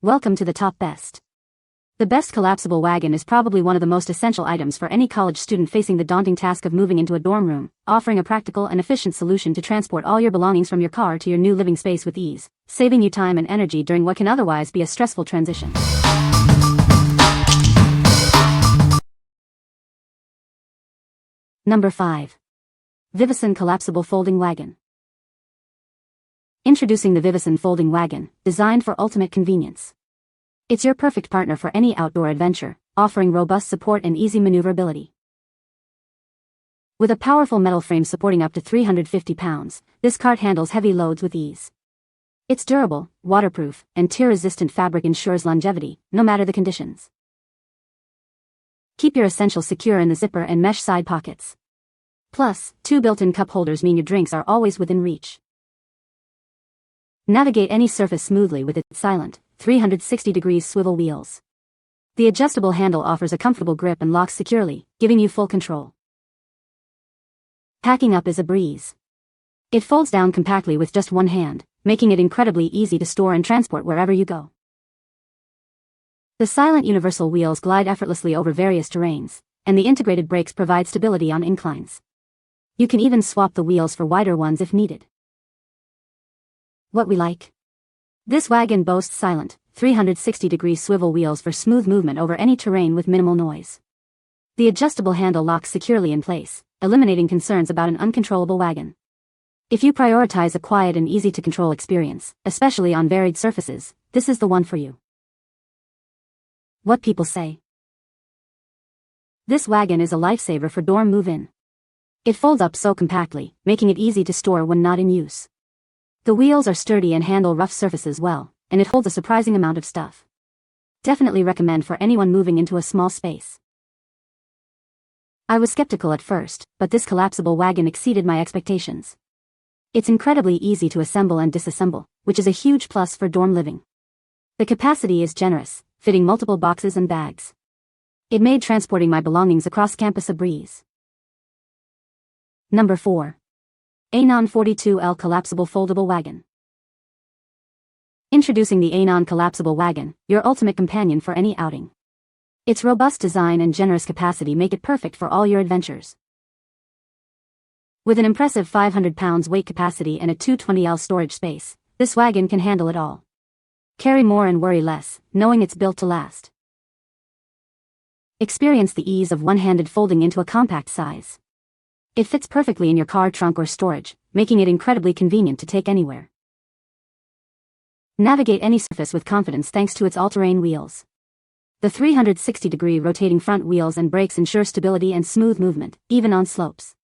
Welcome to the top best. The best collapsible wagon is probably one of the most essential items for any college student facing the daunting task of moving into a dorm room, offering a practical and efficient solution to transport all your belongings from your car to your new living space with ease, saving you time and energy during what can otherwise be a stressful transition. Number 5. VIVOSUN Collapsible Folding Wagon. Introducing the VIVOSUN Folding Wagon, designed for ultimate convenience. It's your perfect partner for any outdoor adventure, offering robust support and easy maneuverability. With a powerful metal frame supporting up to 350 pounds, this cart handles heavy loads with ease. Its durable, waterproof, and tear-resistant fabric ensures longevity, no matter the conditions. Keep your essentials secure in the zipper and mesh side pockets. Plus, 2 built-in cup holders mean your drinks are always within reach. Navigate any surface smoothly with its silent, 360-degree swivel wheels. The adjustable handle offers a comfortable grip and locks securely, giving you full control. Packing up is a breeze. It folds down compactly with just one hand, making it incredibly easy to store and transport wherever you go. The silent universal wheels glide effortlessly over various terrains, and the integrated brakes provide stability on inclines. You can even swap the wheels for wider ones if needed. What we like? This wagon boasts silent, 360-degree swivel wheels for smooth movement over any terrain with minimal noise. The adjustable handle locks securely in place, eliminating concerns about an uncontrollable wagon. If you prioritize a quiet and easy-to-control experience, especially on varied surfaces, this is the one for you. What people say. This wagon is a lifesaver for dorm move-in. It folds up so compactly, making it easy to store when not in use. The wheels are sturdy and handle rough surfaces well, and it holds a surprising amount of stuff. Definitely recommend for anyone moving into a small space. I was skeptical at first, but this collapsible wagon exceeded my expectations. It's incredibly easy to assemble and disassemble, which is a huge plus for dorm living. The capacity is generous, fitting multiple boxes and bags. It made transporting my belongings across campus a breeze. Number 4. EAYNON 42L Collapsible Foldable Wagon. Introducing the EAYNON Collapsible Wagon, your ultimate companion for any outing. Its robust design and generous capacity make it perfect for all your adventures. With an impressive 500 pounds weight capacity and a 220L storage space, this wagon can handle it all. Carry more and worry less, knowing it's built to last. Experience the ease of one-handed folding into a compact size. It fits perfectly in your car trunk or storage, making it incredibly convenient to take anywhere. Navigate any surface with confidence thanks to its all-terrain wheels. The 360-degree rotating front wheels and brakes ensure stability and smooth movement, even on slopes.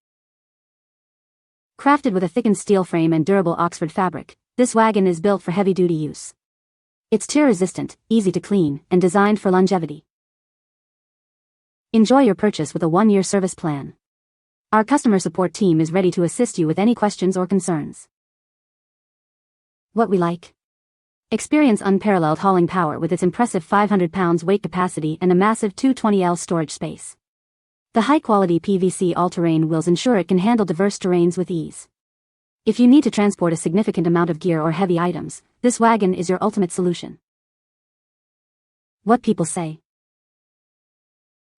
Crafted with a thickened steel frame and durable Oxford fabric, this wagon is built for heavy-duty use. It's tear-resistant, easy to clean, and designed for longevity. Enjoy your purchase with a 1-year service plan. Our customer support team is ready to assist you with any questions or concerns. What we like? Experience unparalleled hauling power with its impressive 500 pounds weight capacity and a massive 220L storage space. The high-quality PVC all-terrain wheels ensure it can handle diverse terrains with ease. If you need to transport a significant amount of gear or heavy items, this wagon is your ultimate solution. What people say.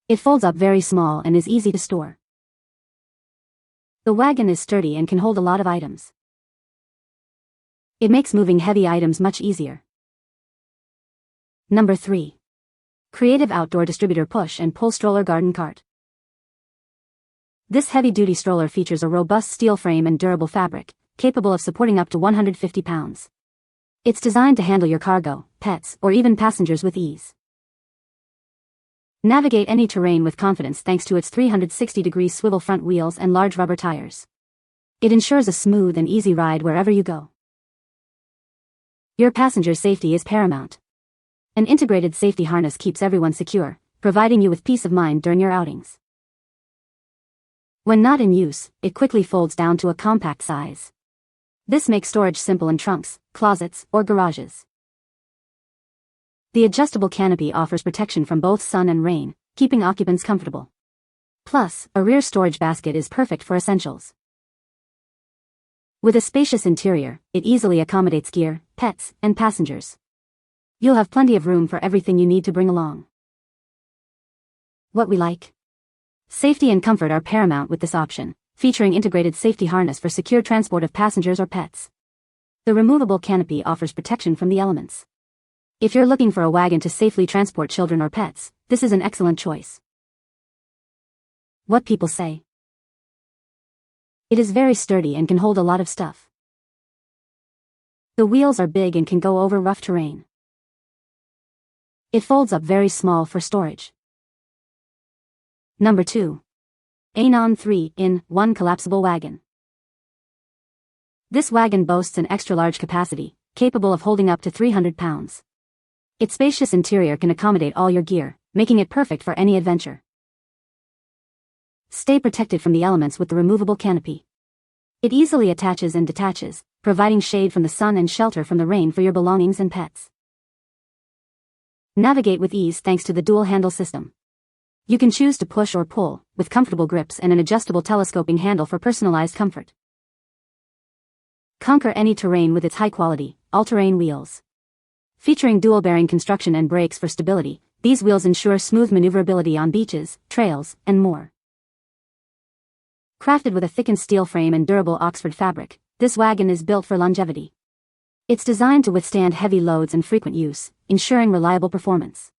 It folds up very small and is easy to store. The wagon is sturdy and can hold a lot of items. It makes moving heavy items much easier. Number 3. Creative Outdoor Distributor Push and Pull Stroller Garden Cart. This heavy-duty stroller features a robust steel frame and durable fabric, capable of supporting up to 150 pounds. It's designed to handle your cargo, pets, or even passengers with ease. Navigate any terrain with confidence thanks to its 360-degree swivel front wheels and large rubber tires. It ensures a smooth and easy ride wherever you go. Your passenger's safety is paramount. An integrated safety harness keeps everyone secure, providing you with peace of mind during your outings. When not in use, it quickly folds down to a compact size. This makes storage simple in trunks, closets, or garages. The adjustable canopy offers protection from both sun and rain, keeping occupants comfortable. Plus, a rear storage basket is perfect for essentials. With a spacious interior, it easily accommodates gear, pets, and passengers. You'll have plenty of room for everything you need to bring along. What we like. Safety and comfort are paramount with this option, featuring integrated safety harness for secure transport of passengers or pets. The removable canopy offers protection from the elements. If you're looking for a wagon to safely transport children or pets, this is an excellent choice. What people say. It is very sturdy and can hold a lot of stuff. The wheels are big and can go over rough terrain. It folds up very small for storage. Number 2. EAYNON 3-in-1 Collapsible Wagon. This wagon boasts an extra-large capacity, capable of holding up to 300 pounds. Its spacious interior can accommodate all your gear, making it perfect for any adventure. Stay protected from the elements with the removable canopy. It easily attaches and detaches, providing shade from the sun and shelter from the rain for your belongings and pets. Navigate with ease thanks to the dual-handle system. You can choose to push or pull, with comfortable grips and an adjustable telescoping handle for personalized comfort. Conquer any terrain with its high-quality, all-terrain wheels. Featuring dual-bearing construction and brakes for stability, these wheels ensure smooth maneuverability on beaches, trails, and more. Crafted with a thickened steel frame and durable Oxford fabric, this wagon is built for longevity. It's designed to withstand heavy loads and frequent use, ensuring reliable performance.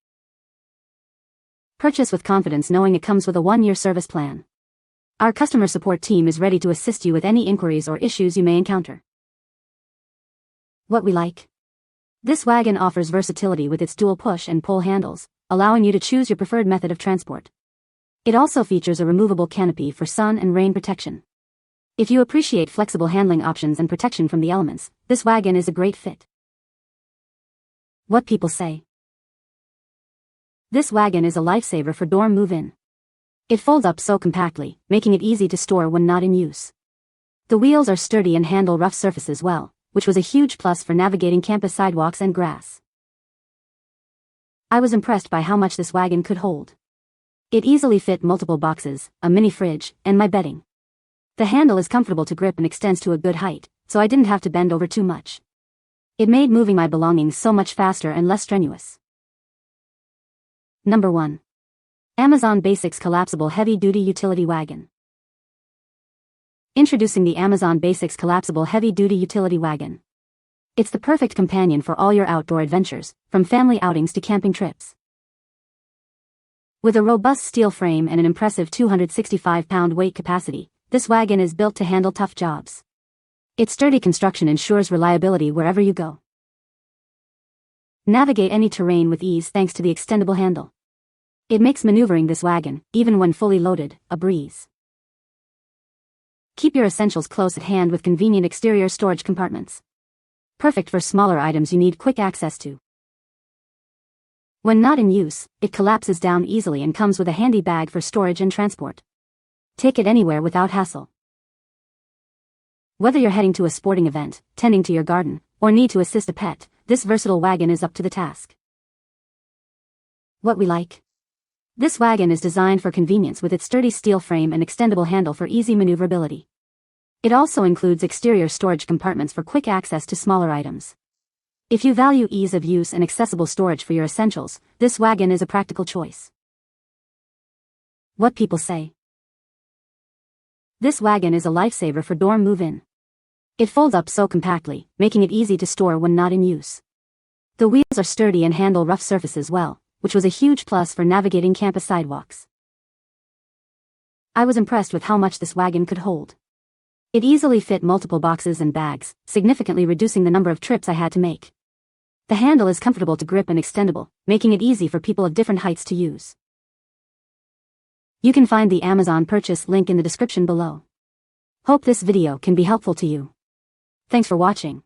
Purchase with confidence knowing it comes with a 1-year service plan. Our customer support team is ready to assist you with any inquiries or issues you may encounter. What we like. This wagon offers versatility with its dual push and pull handles, allowing you to choose your preferred method of transport. It also features a removable canopy for sun and rain protection. If you appreciate flexible handling options and protection from the elements, this wagon is a great fit. What people say. This wagon is a lifesaver for dorm move-in. It folds up so compactly, making it easy to store when not in use. The wheels are sturdy and handle rough surfaces well, which was a huge plus for navigating campus sidewalks and grass. I was impressed by how much this wagon could hold. It easily fit multiple boxes, a mini fridge, and my bedding. The handle is comfortable to grip and extends to a good height, so I didn't have to bend over too much. It made moving my belongings so much faster and less strenuous. Number 1. Amazon Basics Collapsible Heavy-Duty Utility Wagon. Introducing the Amazon Basics Collapsible Heavy-Duty Utility Wagon. It's the perfect companion for all your outdoor adventures, from family outings to camping trips. With a robust steel frame and an impressive 265-pound weight capacity, this wagon is built to handle tough jobs. Its sturdy construction ensures reliability wherever you go. Navigate any terrain with ease thanks to the extendable handle. It makes maneuvering this wagon, even when fully loaded, a breeze. Keep your essentials close at hand with convenient exterior storage compartments. Perfect for smaller items you need quick access to. When not in use, it collapses down easily and comes with a handy bag for storage and transport. Take it anywhere without hassle. Whether you're heading to a sporting event, tending to your garden, or need to assist a pet, this versatile wagon is up to the task. What we like. This wagon is designed for convenience with its sturdy steel frame and extendable handle for easy maneuverability. It also includes exterior storage compartments for quick access to smaller items. If you value ease of use and accessible storage for your essentials, this wagon is a practical choice. What people say. This wagon is a lifesaver for dorm move-in. It folds up so compactly, making it easy to store when not in use. The wheels are sturdy and handle rough surfaces well, which was a huge plus for navigating campus sidewalks. I was impressed with how much this wagon could hold. It easily fit multiple boxes and bags, significantly reducing the number of trips I had to make. The handle is comfortable to grip and extendable, making it easy for people of different heights to use. You can find the Amazon purchase link in the description below. Hope this video can be helpful to you. Thanks for watching.